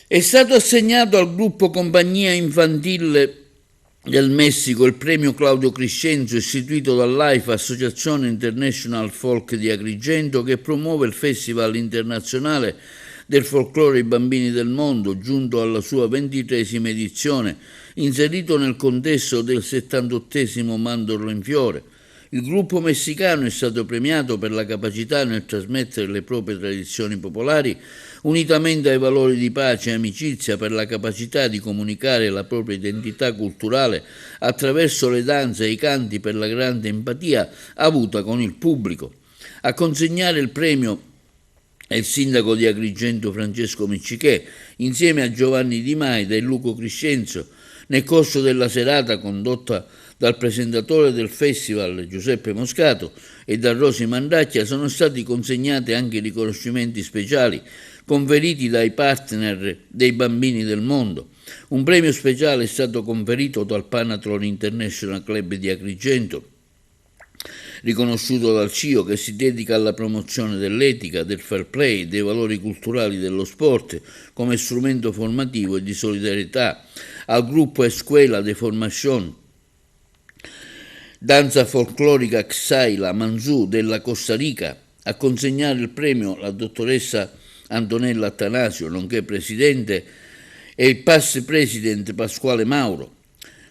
È stato assegnato al gruppo Compagnia Infantile del Messico il premio Claudio Crescenzo, istituito dall'AIFA, Associazione International Folk di Agrigento, che promuove il Festival internazionale del folklore ai bambini del mondo, giunto alla sua 23esima edizione, inserito nel contesto del 78esimo Mandorlo in Fiore. Il gruppo messicano è stato premiato per la capacità nel trasmettere le proprie tradizioni popolari, unitamente ai valori di pace e amicizia, per la capacità di comunicare la propria identità culturale attraverso le danze e i canti, per la grande empatia avuta con il pubblico. A consegnare il premio è il sindaco di Agrigento Francesco Miccichè, insieme a Giovanni Di Maida e Luco Crescenzo. Nel corso della serata, condotta dal presentatore del festival Giuseppe Moscato e da Rosi Mandacchia, sono stati consegnati anche riconoscimenti speciali conferiti dai partner dei bambini del mondo. Un premio speciale è stato conferito dal Panathlon International Club di Agrigento, riconosciuto dal CIO, che si dedica alla promozione dell'etica, del fair play, dei valori culturali dello sport come strumento formativo e di solidarietà, al gruppo Escuela de Formación Danza Folclorica Xaila Manzù della Costa Rica. A consegnare il premio la dottoressa Antonella Attanasio, nonché presidente, e il past president Pasquale Mauro.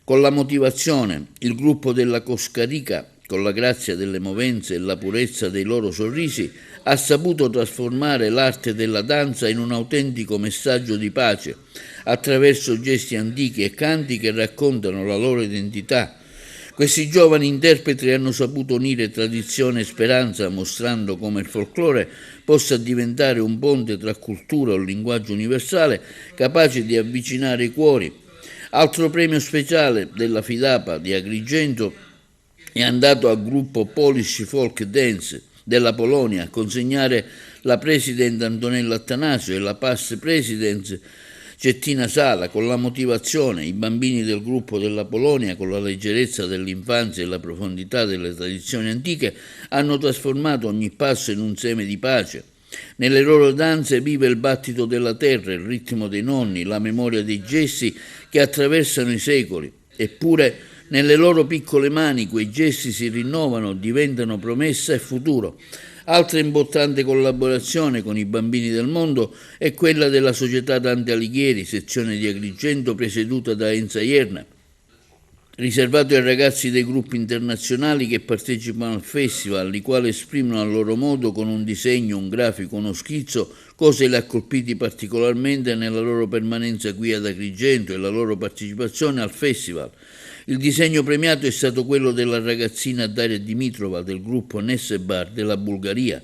Con la motivazione, il gruppo della Costa Rica, con la grazia delle movenze e la purezza dei loro sorrisi, ha saputo trasformare l'arte della danza in un autentico messaggio di pace, attraverso gesti antichi e canti che raccontano la loro identità. Questi giovani interpreti hanno saputo unire tradizione e speranza, mostrando come il folklore possa diventare un ponte tra cultura e un linguaggio universale capace di avvicinare i cuori. Altro premio speciale della FIDAPA di Agrigento è andato al gruppo Polish Folk Dance della Polonia, a consegnare la president Antonella Attanasio e la past president Cettina Sala. Con la motivazione, i bambini del gruppo della Polonia, con la leggerezza dell'infanzia e la profondità delle tradizioni antiche, hanno trasformato ogni passo in un seme di pace. Nelle loro danze vive il battito della terra, il ritmo dei nonni, la memoria dei gesti che attraversano i secoli. Eppure nelle loro piccole mani quei gesti si rinnovano, diventano promessa e futuro. Altra importante collaborazione con i bambini del mondo è quella della Società Dante Alighieri, sezione di Agrigento, presieduta da Enza Ierna, riservato ai ragazzi dei gruppi internazionali che partecipano al festival, i quali esprimono a loro modo, con un disegno, un grafico, uno schizzo, cosa li ha colpiti particolarmente nella loro permanenza qui ad Agrigento e la loro partecipazione al festival. Il disegno premiato è stato quello della ragazzina Daria Dimitrova del gruppo Nessebar della Bulgaria.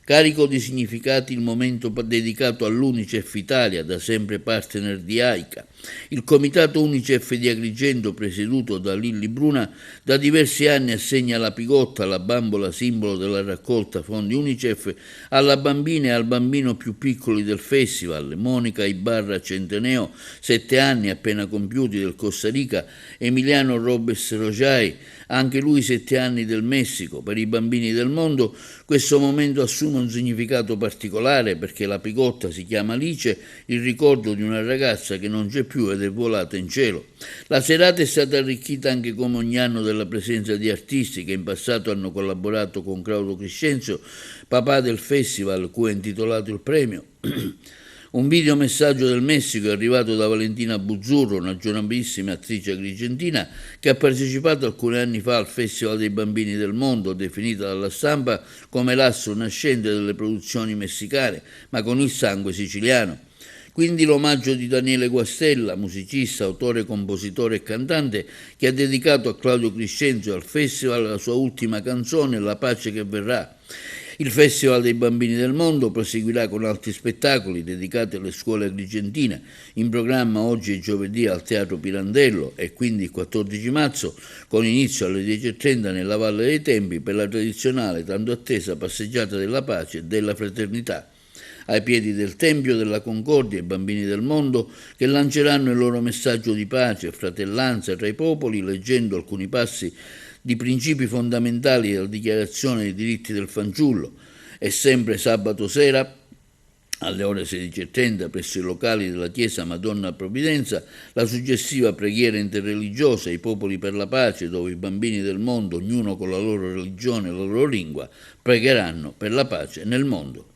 Carico di significati il momento dedicato all'Unicef Italia, da sempre partner di AICA. Il comitato Unicef di Agrigento, presieduto da Lilli Bruna, da diversi anni assegna la pigotta, la bambola simbolo della raccolta fondi Unicef, alla bambina e al bambino più piccoli del festival, Monica Ibarra Centeneo, 7 anni appena compiuti, del Costa Rica, Emiliano Robes Rojai, anche lui 7 anni, del Messico. Per i bambini del mondo questo momento assume un significato particolare, perché la pigotta si chiama Alice, il ricordo di una ragazza che non c'è più ed è volata in cielo. La serata è stata arricchita anche come ogni anno dalla presenza di artisti che in passato hanno collaborato con Claudio Crescenzo, papà del festival, cui è intitolato il premio. Un videomessaggio del Messico è arrivato da Valentina Buzzurro, una giovanissima attrice agrigentina che ha partecipato alcuni anni fa al Festival dei Bambini del Mondo, definita dalla stampa come l'astro nascente delle produzioni messicane, ma con il sangue siciliano. Quindi l'omaggio di Daniele Guastella, musicista, autore, compositore e cantante, che ha dedicato a Claudio Crescenzo e al festival la sua ultima canzone, La pace che verrà. Il Festival dei Bambini del Mondo proseguirà con altri spettacoli dedicati alle scuole agrigentine, in programma oggi e giovedì al Teatro Pirandello e quindi il 14 marzo, con inizio alle 10:30 nella Valle dei Tempi, per la tradizionale tanto attesa passeggiata della pace e della fraternità. Ai piedi del Tempio della Concordia, i bambini del mondo che lanceranno il loro messaggio di pace e fratellanza tra i popoli, leggendo alcuni passi di principi fondamentali della Dichiarazione dei diritti del fanciullo. E sempre sabato sera alle ore 16:30 presso i locali della Chiesa Madonna Provvidenza, la suggestiva preghiera interreligiosa I popoli per la pace, dove i bambini del mondo, ognuno con la loro religione e la loro lingua, pregheranno per la pace nel mondo.